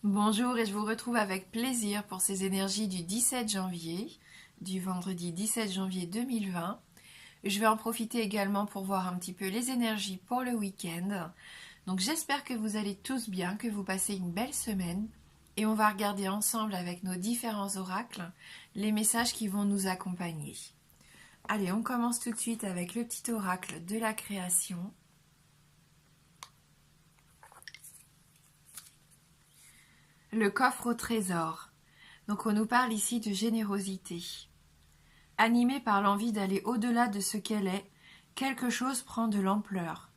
Bonjour et je vous retrouve avec plaisir pour ces énergies du 17 janvier, du vendredi 17 janvier 2020. Je vais en profiter également pour voir un petit peu les énergies pour le week-end. Donc j'espère que vous allez tous bien, que vous passez une belle semaine et on va regarder ensemble avec nos différents oracles les messages qui vont nous accompagner. Allez, on commence tout de suite avec le petit oracle de la création. Le coffre au trésor. Donc on nous parle ici de générosité. Animée par l'envie d'aller au-delà de ce qu'elle est, quelque chose prend de l'ampleur.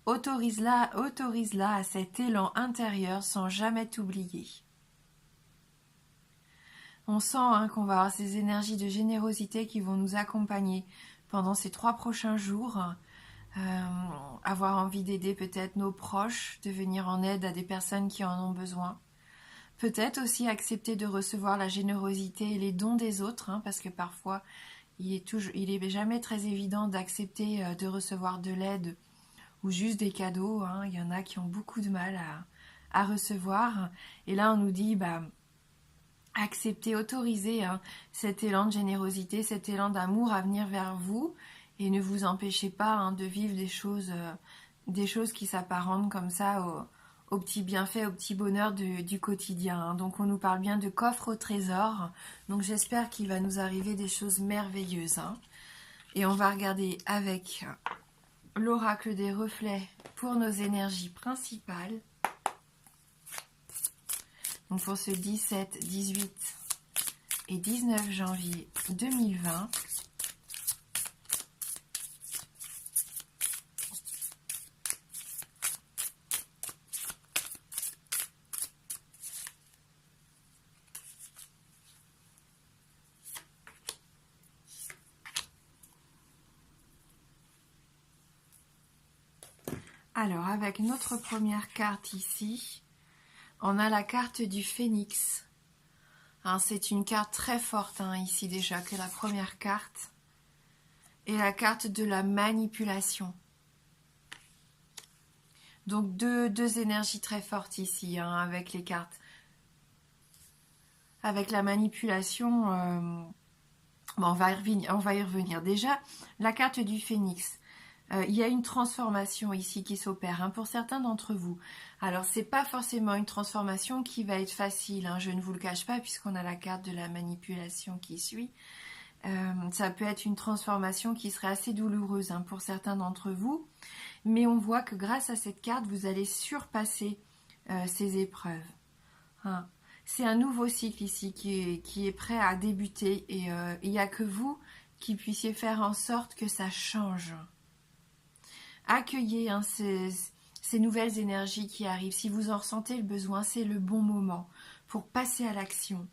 Autorise-la à cet élan intérieur sans jamais t'oublier. On sent qu'on va avoir ces énergies de générosité qui vont nous accompagner pendant ces 3 prochains jours. Avoir envie d'aider peut-être nos proches, de venir en aide à des personnes qui en ont besoin. Peut-être aussi accepter de recevoir la générosité et les dons des autres, parce que parfois il est jamais très évident d'accepter de recevoir de l'aide ou juste des cadeaux. Il y en a qui ont beaucoup de mal à recevoir. Et là on nous dit accepter, autoriser cet élan de générosité, cet élan d'amour à venir vers vous et ne vous empêchez pas de vivre des choses qui s'apparentent comme ça au petit bienfait, au petit bonheur du quotidien. Donc on nous parle bien de coffre au trésor. Donc j'espère qu'il va nous arriver des choses merveilleuses. Et on va regarder avec l'oracle des reflets pour nos énergies principales. Donc pour ce 17, 18 et 19 janvier 2020. Alors, avec notre première carte ici, on a la carte du phénix. C'est une carte très forte ici déjà que la première carte. Et la carte de la manipulation. Donc deux énergies très fortes ici avec les cartes. Avec la manipulation, on va y revenir. Déjà, la carte du phénix. Il y a une transformation ici qui s'opère pour certains d'entre vous. Alors, c'est pas forcément une transformation qui va être facile, je ne vous le cache pas, puisqu'on a la carte de la manipulation qui suit. Ça peut être une transformation qui serait assez douloureuse pour certains d'entre vous, mais on voit que grâce à cette carte, vous allez surpasser ces épreuves. C'est un nouveau cycle ici qui est prêt à débuter et il n'y a que vous qui puissiez faire en sorte que ça change. Accueillez ces nouvelles énergies qui arrivent. Si vous en ressentez le besoin, c'est le bon moment pour passer à l'action,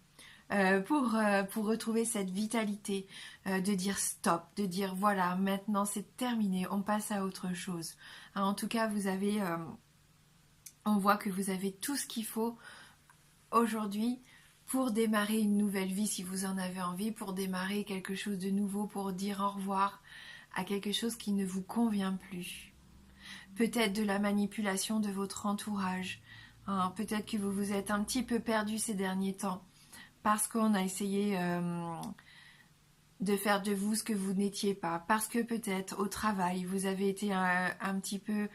pour retrouver cette vitalité, de dire stop, de dire voilà, maintenant c'est terminé, on passe à autre chose. En tout cas, on voit que vous avez tout ce qu'il faut aujourd'hui pour démarrer une nouvelle vie si vous en avez envie, pour démarrer quelque chose de nouveau, pour dire au revoir à quelque chose qui ne vous convient plus. Peut-être de la manipulation de votre entourage. Peut-être que vous vous êtes un petit peu perdu ces derniers temps parce qu'on a essayé de faire de vous ce que vous n'étiez pas. Parce que peut-être au travail, vous avez été un petit peu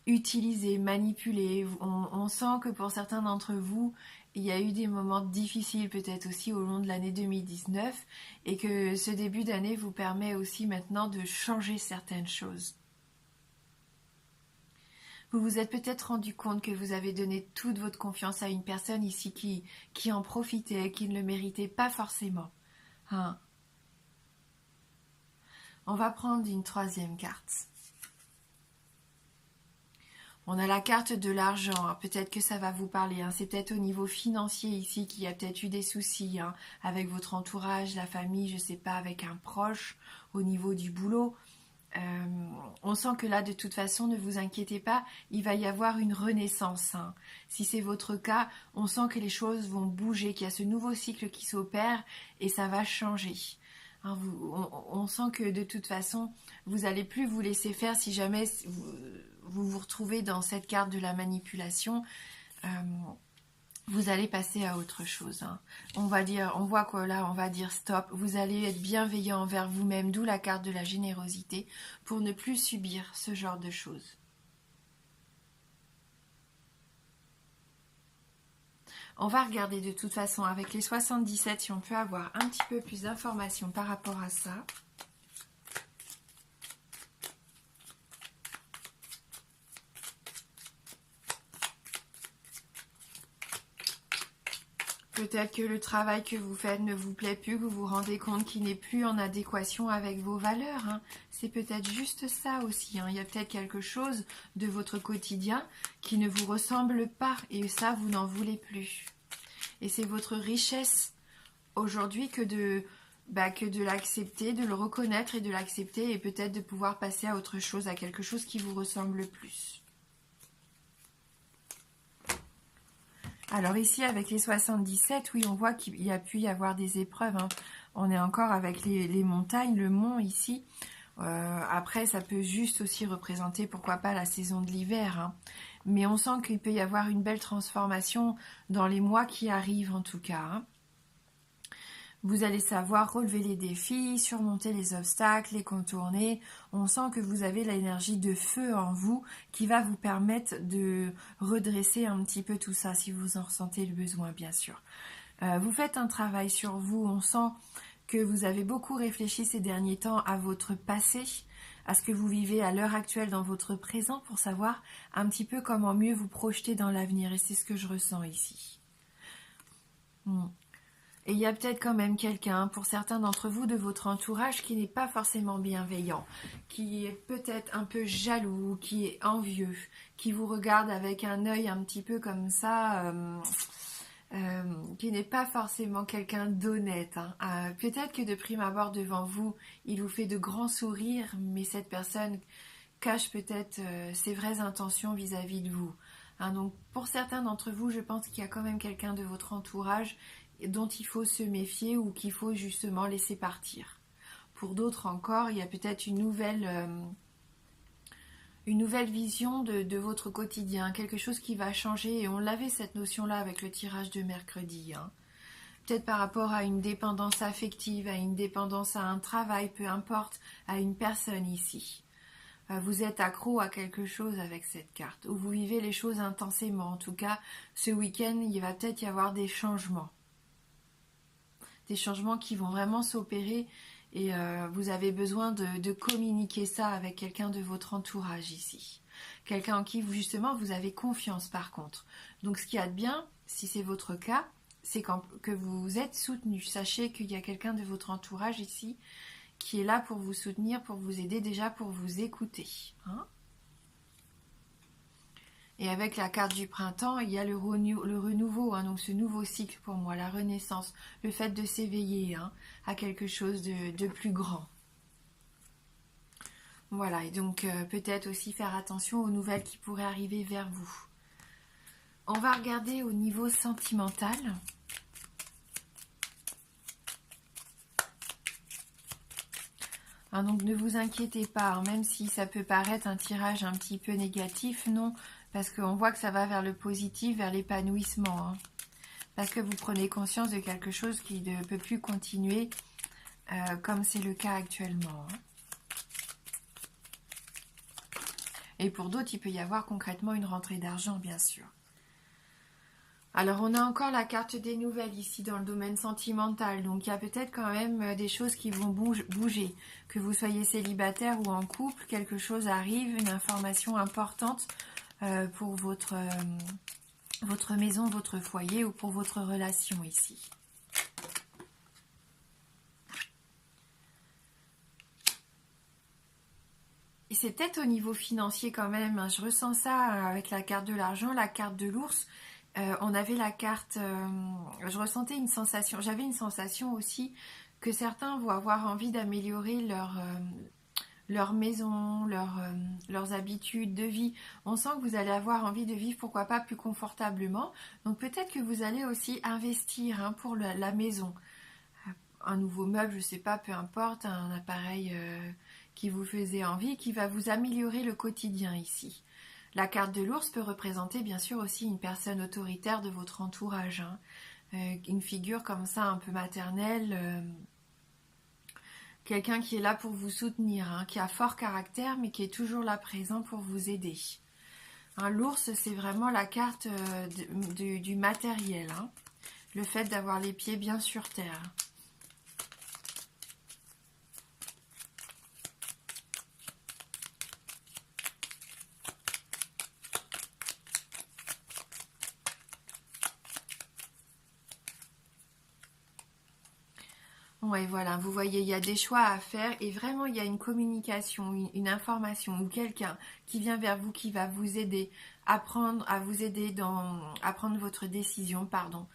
utilisé, manipulé. On sent que pour certains d'entre vous, il y a eu des moments difficiles peut-être aussi au long de l'année 2019 et que ce début d'année vous permet aussi maintenant de changer certaines choses. Vous vous êtes peut-être rendu compte que vous avez donné toute votre confiance à une personne ici qui en profitait, qui ne le méritait pas forcément. On va prendre une troisième carte. On a la carte de l'argent, peut-être que ça va vous parler, c'est peut-être au niveau financier ici qu'il y a peut-être eu des soucis avec votre entourage, la famille, je ne sais pas, avec un proche, au niveau du boulot. On sent que là, de toute façon, ne vous inquiétez pas, il va y avoir une renaissance. Si c'est votre cas, on sent que les choses vont bouger, qu'il y a ce nouveau cycle qui s'opère et ça va changer. On sent que de toute façon, vous n'allez plus vous laisser faire si jamais vous vous retrouvez dans cette carte de la manipulation. vous allez passer à autre chose. Hein. On voit que là, on va dire stop. Vous allez être bienveillant envers vous-même, d'où la carte de la générosité, pour ne plus subir ce genre de choses. On va regarder de toute façon avec les 77 si on peut avoir un petit peu plus d'informations par rapport à ça. Peut-être que le travail que vous faites ne vous plaît plus, que vous vous rendez compte qu'il n'est plus en adéquation avec vos valeurs. Hein. C'est peut-être juste ça aussi. Hein. Il y a peut-être quelque chose de votre quotidien qui ne vous ressemble pas et ça, vous n'en voulez plus. Et c'est votre richesse aujourd'hui que de l'accepter, de le reconnaître et de l'accepter et peut-être de pouvoir passer à autre chose, à quelque chose qui vous ressemble plus. Alors ici, avec les 77, oui, on voit qu'il y a pu y avoir des épreuves. Hein. On est encore avec les montagnes, le mont ici. Après, ça peut juste aussi représenter, pourquoi pas, la saison de l'hiver. Hein. Mais on sent qu'il peut y avoir une belle transformation dans les mois qui arrivent, en tout cas. Hein. Vous allez savoir relever les défis, surmonter les obstacles, les contourner. On sent que vous avez l'énergie de feu en vous qui va vous permettre de redresser un petit peu tout ça si vous en ressentez le besoin, bien sûr. Vous faites un travail sur vous. On sent que vous avez beaucoup réfléchi ces derniers temps à votre passé, à ce que vous vivez à l'heure actuelle dans votre présent pour savoir un petit peu comment mieux vous projeter dans l'avenir. Et c'est ce que je ressens ici. Et il y a peut-être quand même quelqu'un, pour certains d'entre vous, de votre entourage qui n'est pas forcément bienveillant, qui est peut-être un peu jaloux, qui est envieux, qui vous regarde avec un œil un petit peu comme ça, qui n'est pas forcément quelqu'un d'honnête. Hein. Peut-être que de prime abord devant vous, il vous fait de grands sourires, mais cette personne cache peut-être ses vraies intentions vis-à-vis de vous. Hein, donc pour certains d'entre vous, je pense qu'il y a quand même quelqu'un de votre entourage dont il faut se méfier ou qu'il faut justement laisser partir. Pour d'autres encore, il y a peut-être une nouvelle vision de votre quotidien, quelque chose qui va changer, et on l'avait cette notion-là avec le tirage de mercredi. Hein. Peut-être par rapport à une dépendance affective, à une dépendance à un travail, peu importe, à une personne ici. Vous êtes accro à quelque chose avec cette carte, ou vous vivez les choses intensément. En tout cas, ce week-end, il va peut-être y avoir des changements. Des changements qui vont vraiment s'opérer et vous avez besoin de communiquer ça avec quelqu'un de votre entourage ici. Quelqu'un en qui justement vous avez confiance par contre. Donc ce qu'il y a de bien, si c'est votre cas, c'est que vous êtes soutenu. Sachez qu'il y a quelqu'un de votre entourage ici qui est là pour vous soutenir, pour vous aider, déjà pour vous écouter. Hein. Et avec la carte du printemps, il y a le renouveau, hein, donc ce nouveau cycle pour moi, la renaissance, le fait de s'éveiller hein, à quelque chose de plus grand. Voilà, et donc peut-être aussi faire attention aux nouvelles qui pourraient arriver vers vous. On va regarder au niveau sentimental. Hein, donc ne vous inquiétez pas, hein, même si ça peut paraître un tirage un petit peu négatif, non. Parce qu'on voit que ça va vers le positif, vers l'épanouissement. Hein. Parce que vous prenez conscience de quelque chose qui ne peut plus continuer comme c'est le cas actuellement. Hein. Et pour d'autres, il peut y avoir concrètement une rentrée d'argent, bien sûr. Alors, on a encore la carte des nouvelles ici dans le domaine sentimental. Donc, il y a peut-être quand même des choses qui vont bouger. Que vous soyez célibataire ou en couple, quelque chose arrive, une information importante pour votre maison, votre foyer ou pour votre relation ici. Et c'est peut-être au niveau financier quand même, hein. Je ressens ça avec la carte de l'argent, la carte de l'ours. On avait la carte, je ressentais une sensation, j'avais une sensation aussi que certains vont avoir envie d'améliorer leur maison, leurs habitudes de vie. On sent que vous allez avoir envie de vivre, pourquoi pas, plus confortablement. Donc peut-être que vous allez aussi investir hein, pour la maison. Un nouveau meuble, je ne sais pas, peu importe, un appareil qui vous faisait envie, qui va vous améliorer le quotidien ici. La carte de l'ours peut représenter bien sûr aussi une personne autoritaire de votre entourage, hein. Une figure comme ça un peu maternelle, quelqu'un qui est là pour vous soutenir, hein, qui a fort caractère mais qui est toujours là présent pour vous aider. Hein, l'ours, c'est vraiment la carte du matériel, hein. Le fait d'avoir les pieds bien sur terre. Ouais, voilà, vous voyez, il y a des choix à faire et vraiment il y a une communication, une information ou quelqu'un qui vient vers vous qui va vous aider à vous aider à prendre votre décision, pardon.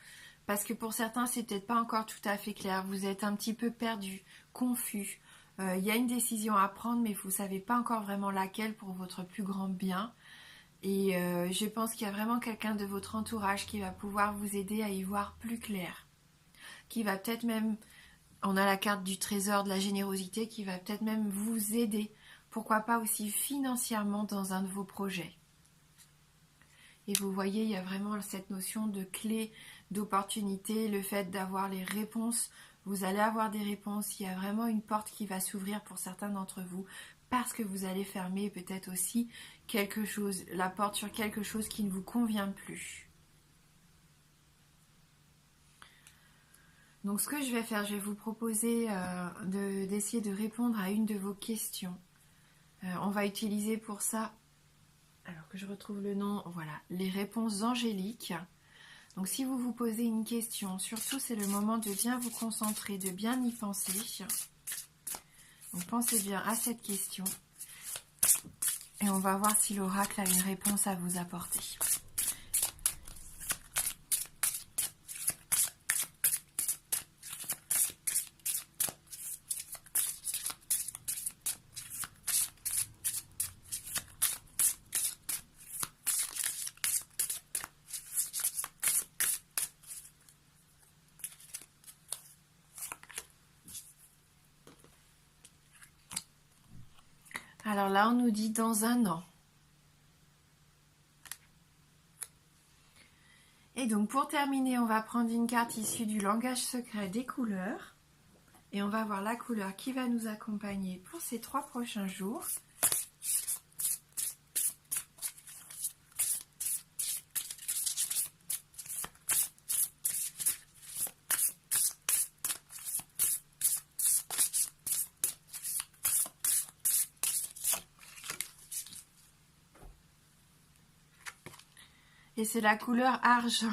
Parce que pour certains, c'est peut-être pas encore tout à fait clair, vous êtes un petit peu perdu, confus. Il y a une décision à prendre, mais vous savez pas encore vraiment laquelle pour votre plus grand bien. Et je pense qu'il y a vraiment quelqu'un de votre entourage qui va pouvoir vous aider à y voir plus clair, qui va peut-être même. On a la carte du trésor de la générosité qui va peut-être même vous aider, pourquoi pas aussi financièrement dans un de vos projets. Et vous voyez, il y a vraiment cette notion de clé, d'opportunité, le fait d'avoir les réponses. Vous allez avoir des réponses, il y a vraiment une porte qui va s'ouvrir pour certains d'entre vous parce que vous allez fermer peut-être aussi quelque chose, la porte sur quelque chose qui ne vous convient plus. Donc ce que je vais faire, je vais vous proposer d'essayer de répondre à une de vos questions. On va utiliser pour ça, alors que je retrouve le nom, voilà, les réponses angéliques. Donc si vous vous posez une question, surtout c'est le moment de bien vous concentrer, de bien y penser. Donc pensez bien à cette question. Et on va voir si l'oracle a une réponse à vous apporter. Alors là, on nous dit dans un an. Et donc pour terminer, on va prendre une carte issue du langage secret des couleurs. Et on va voir la couleur qui va nous accompagner pour ces 3 prochains jours. Et c'est la couleur argent,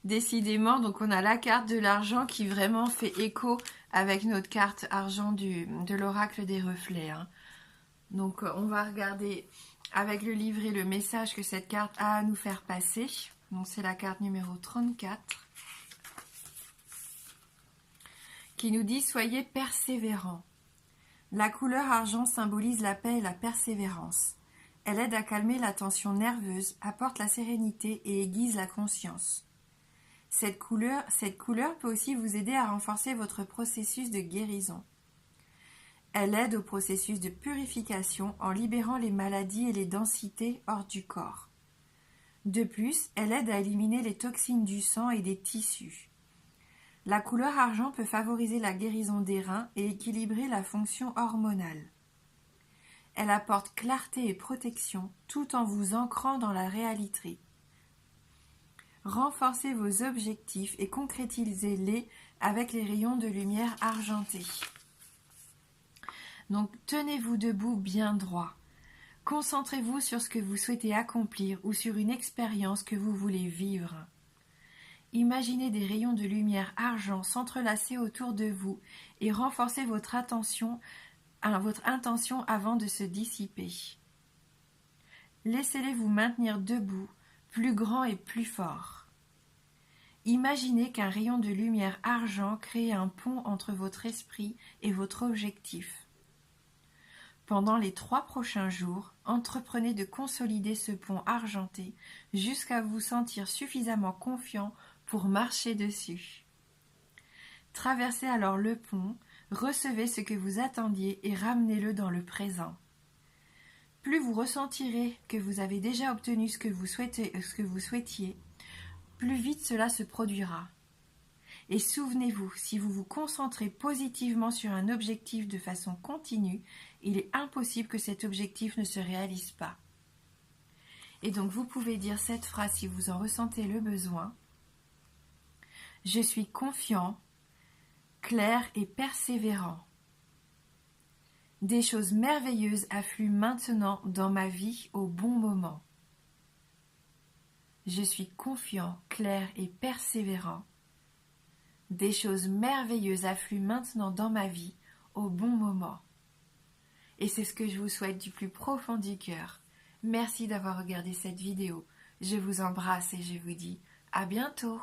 décidément. Donc on a la carte de l'argent qui vraiment fait écho avec notre carte argent de l'oracle des reflets, hein. Donc on va regarder avec le livret le message que cette carte a à nous faire passer. Donc c'est la carte numéro 34 qui nous dit « Soyez persévérants ». La couleur argent symbolise la paix et la persévérance. Elle aide à calmer la tension nerveuse, apporte la sérénité et aiguise la conscience. Cette couleur peut aussi vous aider à renforcer votre processus de guérison. Elle aide au processus de purification en libérant les maladies et les densités hors du corps. De plus, elle aide à éliminer les toxines du sang et des tissus. La couleur argent peut favoriser la guérison des reins et équilibrer la fonction hormonale. Elle apporte clarté et protection tout en vous ancrant dans la réalité. Renforcez vos objectifs et concrétisez-les avec les rayons de lumière argentée. Donc tenez-vous debout bien droit. Concentrez-vous sur ce que vous souhaitez accomplir ou sur une expérience que vous voulez vivre. Imaginez des rayons de lumière argent s'entrelacer autour de vous et renforcez votre intention avant de se dissiper. Laissez-les vous maintenir debout, plus grand et plus fort. Imaginez qu'un rayon de lumière argent crée un pont entre votre esprit et votre objectif. Pendant les 3 prochains jours, entreprenez de consolider ce pont argenté jusqu'à vous sentir suffisamment confiant pour marcher dessus. Traversez alors le pont, recevez ce que vous attendiez et ramenez-le dans le présent. plus vous ressentirez que vous avez déjà obtenu ce que vous souhaitiez, plus vite cela se produira. Et souvenez-vous, si vous vous concentrez positivement sur un objectif de façon continue, il est impossible que cet objectif ne se réalise pas. Et donc vous pouvez dire cette phrase si vous en ressentez le besoin. Je suis confiant, clair et persévérant. Des choses merveilleuses affluent maintenant dans ma vie au bon moment. Je suis confiant, clair et persévérant. Des choses merveilleuses affluent maintenant dans ma vie au bon moment. Et c'est ce que je vous souhaite du plus profond du cœur. Merci d'avoir regardé cette vidéo. Je vous embrasse et je vous dis à bientôt.